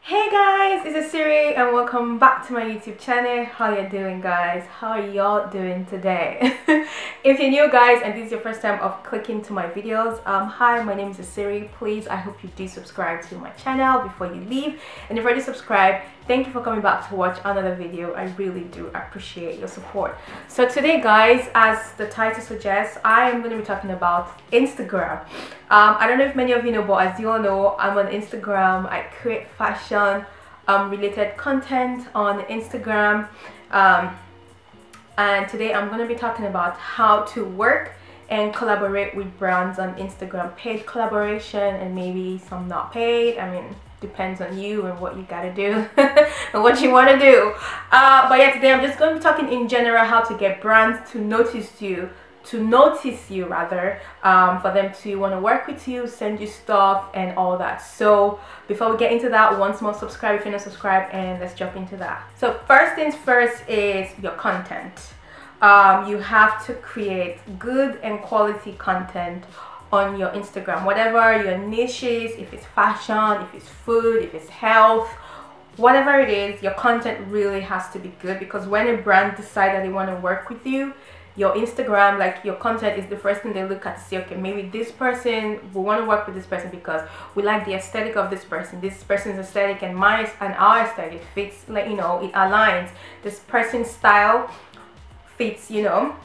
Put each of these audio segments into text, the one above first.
Hey guys, it's Esiri and welcome back to my YouTube channel. How you doing guys? How are y'all doing today? If you're new guys and this is your first time of clicking to my videos, hi, my name is Esiri. Please, I hope you do subscribe to my channel before you leave, and if you already subscribed, thank you for coming back to watch another video. I really do appreciate your support. So today guys, as the title suggests, I am going to be talking about Instagram. I don't know if many of you know, but as you all know, I'm on Instagram. I create fashion related content on Instagram, and today I'm going to be talking about how to work and collaborate with brands on Instagram, paid collaboration and maybe some not paid. I mean, depends on you and what you gotta do and what you want to do, but yeah, today I'm just going to be talking in general how to get brands to notice you rather, for them to want to work with you, send you stuff and all that. So before we get into that, once more, subscribe if you're not subscribed, and let's jump into that. So first things first is your content. You have to create good and quality content on your Instagram, whatever your niche is. If it's fashion, if it's food, if it's health, whatever it is, your content really has to be good, because when a brand decides that they want to work with you, your Instagram, like your content, is the first thing they look at to see, okay, maybe this person, we want to work with this person because we like the aesthetic of this person's aesthetic and our aesthetic fits, like, you know, it aligns. This person's style fits, you know,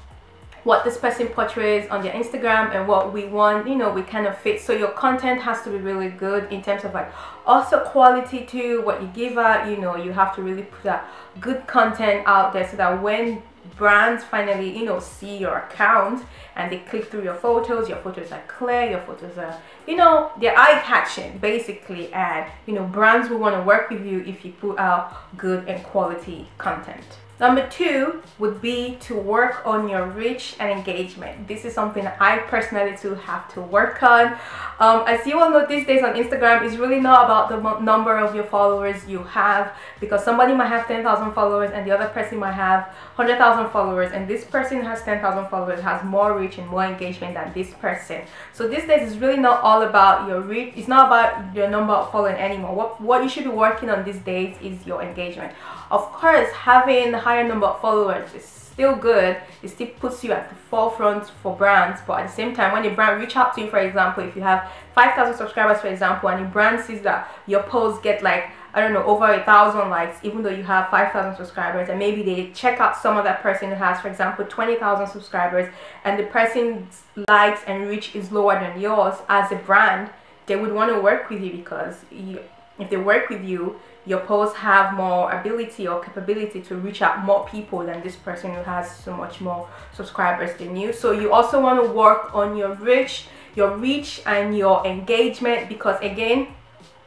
what this person portrays on their Instagram, and what we want, you know, we kind of fit. So your content has to be really good in terms of like also quality too, what you give out. You know, you have to really put that good content out there so that when brands finally, you know, see your account and they click through your photos are clear, your photos are, you know, they're eye-catching basically, and you know, brands will want to work with you if you put out good and quality content. Number two would be to work on your reach and engagement. This is something I personally too have to work on. As you all know, these days on Instagram, it's really not about the number of your followers you have, because somebody might have 10,000 followers and the other person might have 100,000 followers, and this person has 10,000 followers, has more reach and more engagement than this person. So these days it's really not all about your reach. It's not about your number of followers anymore. What you should be working on these days is your engagement. Of course, having a higher number of followers is still good. It still puts you at the forefront for brands, but at the same time, when a brand reach out to you, for example, if you have 5,000 subscribers, for example, and a brand sees that your posts get like, I don't know, over 1,000 likes, even though you have 5,000 subscribers, and maybe they check out some other person who has, for example, 20,000 subscribers, and the person's likes and reach is lower than yours, as a brand, they would want to work with you, because if they work with you, your posts have more ability or capability to reach out more people than this person who has so much more subscribers than you. So you also want to work on your reach and your engagement, because again,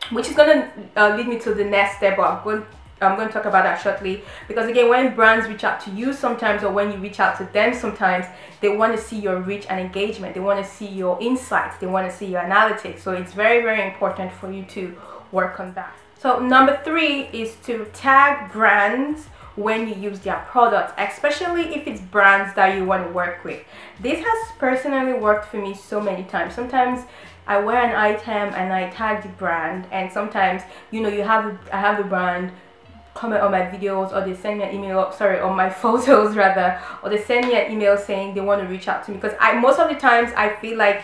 which is going to lead me to the next step, but I'm going to talk about that shortly. Because again, when brands reach out to you sometimes, or when you reach out to them sometimes, they want to see your reach and engagement. They want to see your insights. They want to see your analytics. So it's very, very important for you to work on that. So number three is to tag brands when you use their products, especially if it's brands that you want to work with. This has personally worked for me so many times. Sometimes I wear an item and I tag the brand, and sometimes, you know, I have the brand comment on my videos, or they send me an email, sorry, on my photos rather, or they send me an email saying they want to reach out to me, because most of the times I feel like,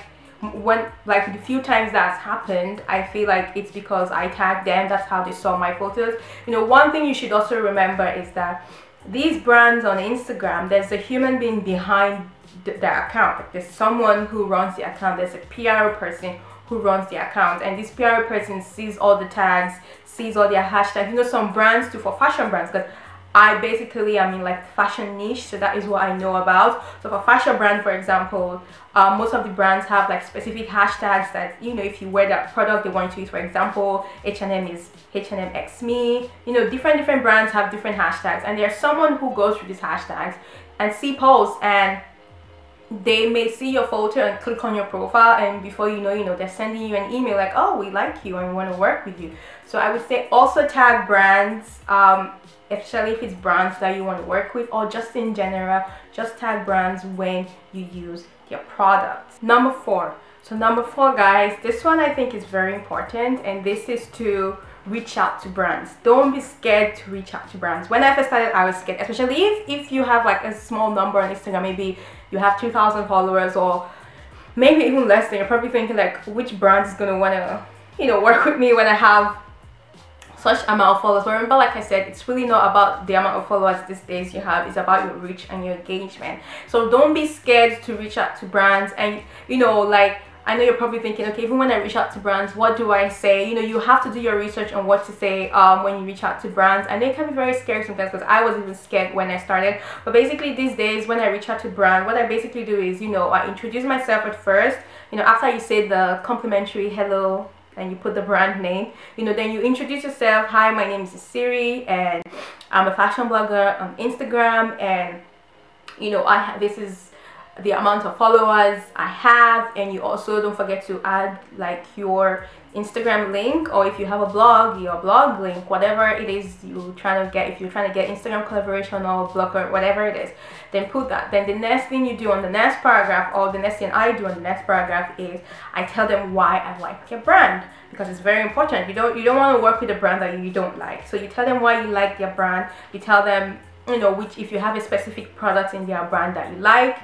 when, like, the few times that's happened, I feel like it's because I tagged them. That's how they saw my photos. You know, one thing you should also remember is that these brands on Instagram, there's a human being behind the account. Like, there's someone who runs the account. There's a PR person who runs the account, and this PR person sees all the tags, sees all their hashtags. You know, some brands too, for fashion brands, because I basically am in like fashion niche, so that is what I know about. So for fashion brand, for example, most of the brands have like specific hashtags that, you know, if you wear that product, they want you to use. For example, H&M is H&M X Me. You know, different brands have different hashtags, and there's someone who goes through these hashtags and see posts, and they may see your photo and click on your profile, and before you know, they're sending you an email like, oh, we like you and we want to work with you. So I would say also tag brands, especially if it's brands that you want to work with, or just in general, just tag brands when you use their products. Number four. So number four, guys, this one I think is very important, and this is to reach out to brands. Don't be scared to reach out to brands. When I first started, I was scared, especially if you have like a small number on Instagram. Maybe you have 2,000 followers, or maybe even less. Then you're probably thinking like, which brand is gonna wanna, you know, work with me when I have such amount of followers. But remember, like I said, it's really not about the amount of followers these days you have. It's about your reach and your engagement. So don't be scared to reach out to brands. And you know, like, I know you're probably thinking, okay, even when I reach out to brands, what do I say? You know, you have to do your research on what to say when you reach out to brands. And it can be very scary sometimes, because I was even scared when I started. But basically these days, when I reach out to brand, what I basically do is, you know, I introduce myself at first. You know, after you say the complimentary hello and you put the brand name, you know, then you introduce yourself. Hi, my name is Esiri, and I'm a fashion blogger on Instagram, and you know, this is the amount of followers I have. And you also don't forget to add like your Instagram link, or if you have a blog, your blog link, whatever it is you're trying to get. If you're trying to get Instagram collaboration or blogger, whatever it is, then put that. Then the next thing you do on the next paragraph, or the next thing I do on the next paragraph, is I tell them why I like your brand, because it's very important. You don't want to work with a brand that you don't like. So you tell them why you like their brand. You tell them, you know, which, if you have a specific product in their brand that you like.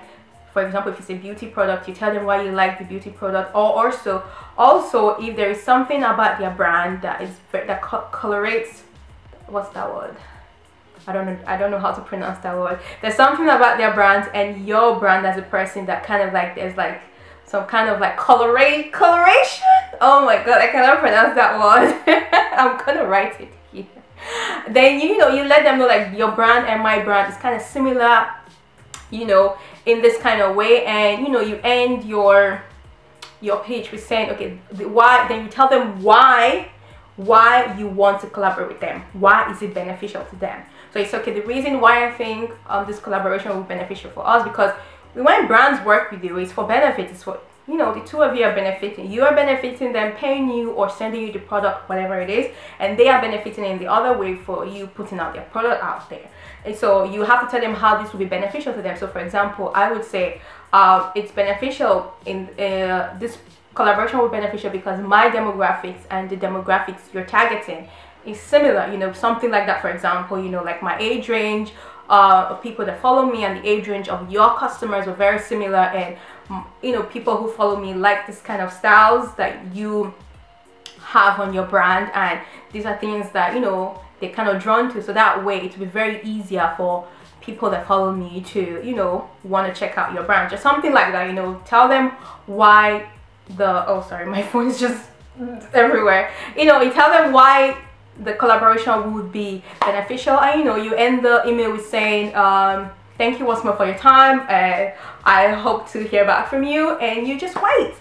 For example, if it's a beauty product, you tell them why you like the beauty product. Or also if there is something about their brand that colorates, what's that word? I don't know how to pronounce that word. There's something about their brand and your brand as a person that kind of like, there's like some kind of like coloration. Oh my god, I cannot pronounce that word. I'm gonna write it here. Then you know, you let them know like your brand and my brand is kind of similar, you know, in this kind of way. And you know, you end your page with saying, okay, why. Then you tell them why you want to collaborate with them. Why is it beneficial to them? So it's okay, the reason why I think this collaboration will be beneficial for us, because when brands work with you, it's for benefit. It's for, you know, the two of you are benefiting. You are benefiting them, paying you or sending you the product, whatever it is, and they are benefiting in the other way for you putting out their product out there. And so you have to tell them how this will be beneficial to them. So for example, I would say it's beneficial in this collaboration will be beneficial because my demographics and the demographics you're targeting is similar. You know, something like that. For example, you know, like my age range of people that follow me and the age range of your customers are very similar, and you know, people who follow me like this kind of styles that you have on your brand, and these are things that, you know, they're kind of drawn to. So that way it will be very easier for people that follow me to, you know, want to check out your brand. Just something like that, you know. Tell them why oh sorry, my phone is just everywhere. You know, you tell them why the collaboration would be beneficial, and you know, you end the email with saying thank you once more for your time, I hope to hear back from you, and you just wait.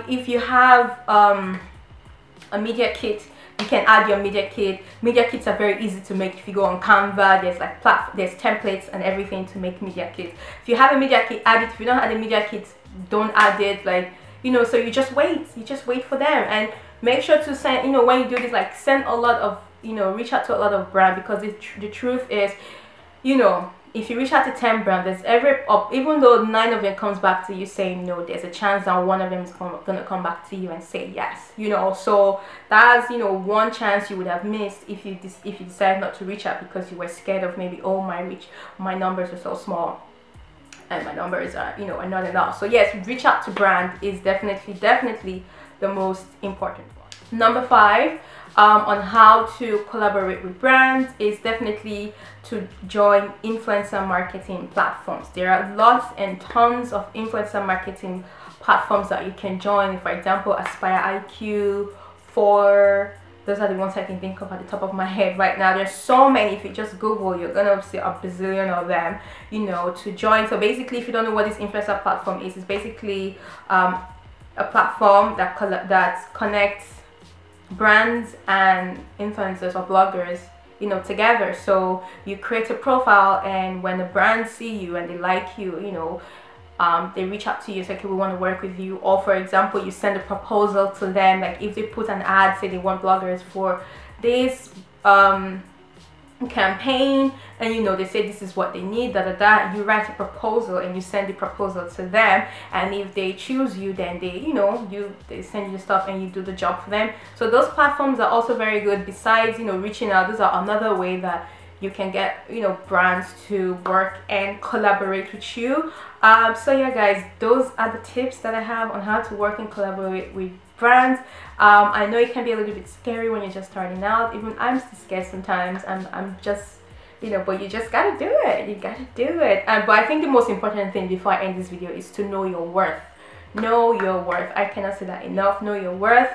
If you have a media kit, you can add your media kit. Media kits are very easy to make. If you go on Canva, there's like there's templates and everything to make media kits. If you have a media kit, add it. If you don't have a media kit, don't add it. Like, you know, so you just wait for them, and make sure to send, you know, when you do this, like, send a lot of, you know, reach out to a lot of brands, because the truth is, you know, if you reach out to 10 brands, there's even though 9 of them comes back to you saying no, there's a chance that one of them is gonna come back to you and say yes, you know. So that's, you know, one chance you would have missed if you decide not to reach out because you were scared of maybe, oh, my numbers are so small and my numbers are, you know, are not enough. So yes, reach out to brand is definitely the most important one. Number 5 on how to collaborate with brands is definitely to join influencer marketing platforms. There are lots and tons of influencer marketing platforms that you can join. For example, Aspire IQ, those are the ones I can think of at the top of my head right now. There's so many. If you just Google, you're gonna see a bazillion of them, you know, to join. So basically, if you don't know what this influencer platform is, it's basically a platform that connects brands and influencers or bloggers, you know, together. So you create a profile, and when the brands see you and they like you, you know, they reach out to you, say, okay, we want to work with you. Or for example, you send a proposal to them, like if they put an ad, say they want bloggers for this campaign, and you know, they say this is what they need, you write a proposal and you send the proposal to them, and if they choose you, then they, you know, they send you stuff and you do the job for them. So those platforms are also very good. Besides, you know, reaching out, those are another way that you can get, you know, brands to work and collaborate with you. So yeah guys, those are the tips that I have on how to work and collaborate with brands. I know it can be a little bit scary when you're just starting out. Even I'm still scared sometimes. I'm just, you know, but you just gotta do it. You gotta do it. But I think the most important thing before I end this video is to know your worth. Know your worth. I cannot say that enough. Know your worth.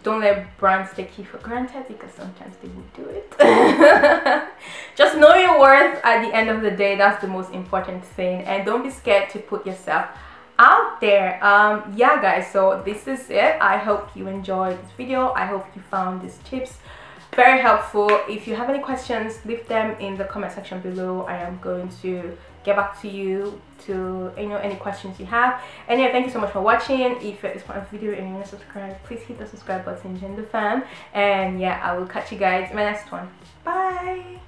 Don't let brands take you for granted, because sometimes they will do it. Just know your worth at the end of the day. That's the most important thing, and don't be scared to put yourself out there. Yeah guys, so this is it. I hope you enjoyed this video. I hope you found these tips very helpful. If you have any questions, leave them in the comment section below. I am going to get back to you to, you know, any questions you have. And yeah, thank you so much for watching. If you're at this point of the video and you want to subscribe, please hit the subscribe button, join the fam, and yeah, I will catch you guys in my next one. Bye.